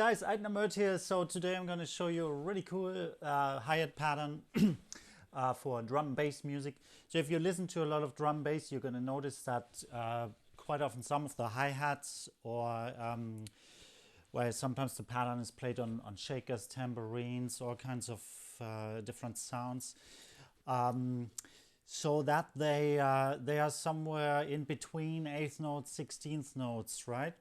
guys, DnB here. So today I'm going to show you a really cool hi-hat pattern for drum and bass music. So if you listen to a lot of drum and bass, you're going to notice that quite often some of the hi-hats or where sometimes the pattern is played on shakers, tambourines, all kinds of different sounds. So that they are somewhere in between 8th notes, 16th notes, right?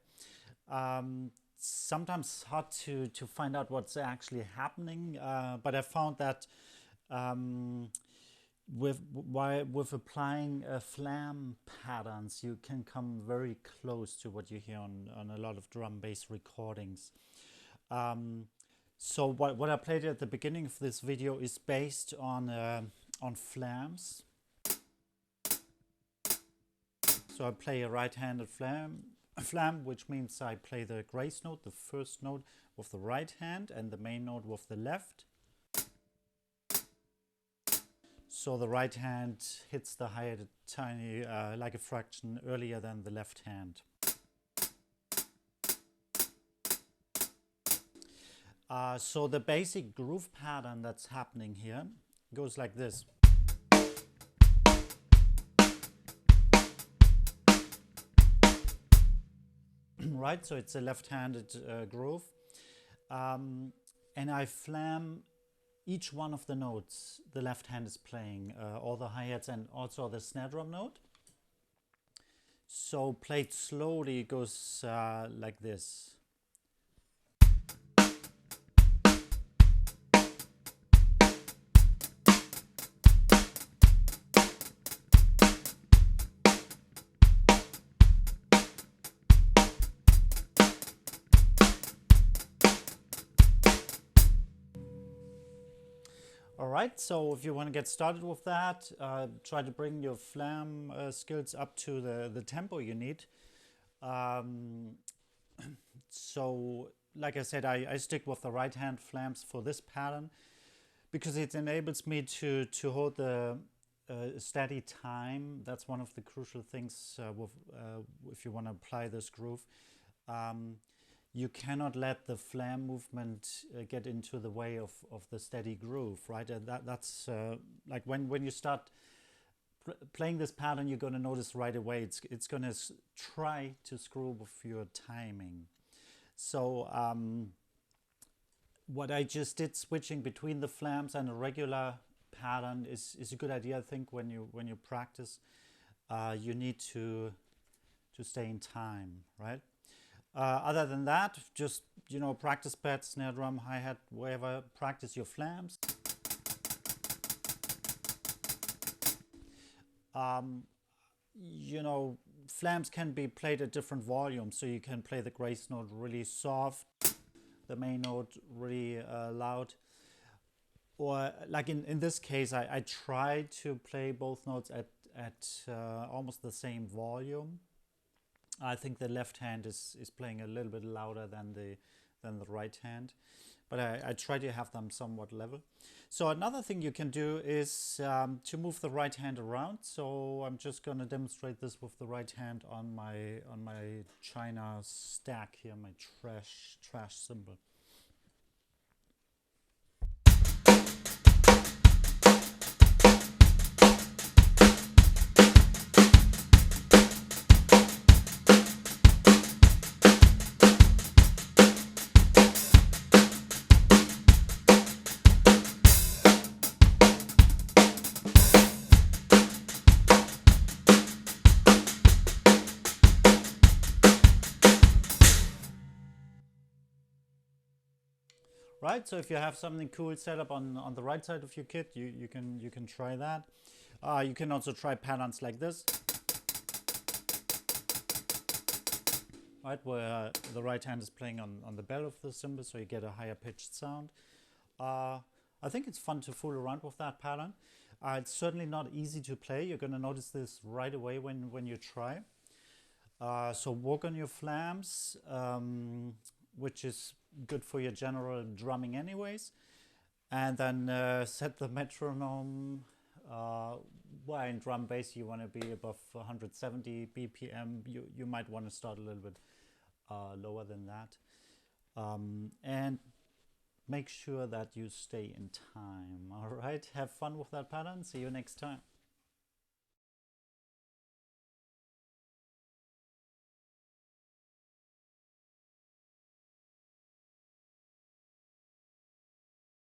Sometimes hard to find out what's actually happening, but I found that with applying flam patterns, you can come very close to what you hear on a lot of drum bass recordings. So what I played at the beginning of this video is based on flams. So I play a right-handed flam, which means I play the grace note, the first note, with the right hand and the main note with the left. So the right hand hits the hi-hat tiny, like a fraction earlier than the left hand. So the basic groove pattern that's happening here goes like this. Right, so it's a left-handed groove, and I flam each one of the notes the left hand is playing, all the hi-hats and also the snare drum note. So played slowly, it goes like this. Alright, so if you want to get started with that, try to bring your flam skills up to the tempo you need. So, like I said, I stick with the right hand flams for this pattern because it enables me to hold the steady time. That's one of the crucial things if you want to apply this groove. You cannot let the flam movement get into the way of the steady groove, right? That's like when you start playing this pattern, you're going to notice right away it's going to try to screw with your timing. So what I just did, switching between the flams and a regular pattern, is a good idea. I think when you practice, you need to stay in time, right? Other than that, just, practice pad, snare drum, hi-hat, wherever, practice your flams. Flams can be played at different volumes, so you can play the grace note really soft, the main note really loud. Or like in this case, I tried to play both notes at almost the same volume. I think the left hand is playing a little bit louder than the right hand, but I try to have them somewhat level. So another thing you can do is to move the right hand around. So I'm just going to demonstrate this with the right hand on my china stack here, my trash cymbal. Right, so if you have something cool set up on the right side of your kit, you can try that. You can also try patterns like this, right, where the right hand is playing on the bell of the cymbal, so you get a higher pitched sound. I think it's fun to fool around with that pattern. It's certainly not easy to play. You're going to notice this right away when you try. So work on your flams, which is good for your general drumming anyways, and then set the metronome. Well, in drum bass you want to be above 170 BPM. You might want to start a little bit lower than that. and make sure that you stay in time. All right, have fun with that pattern. See you next time.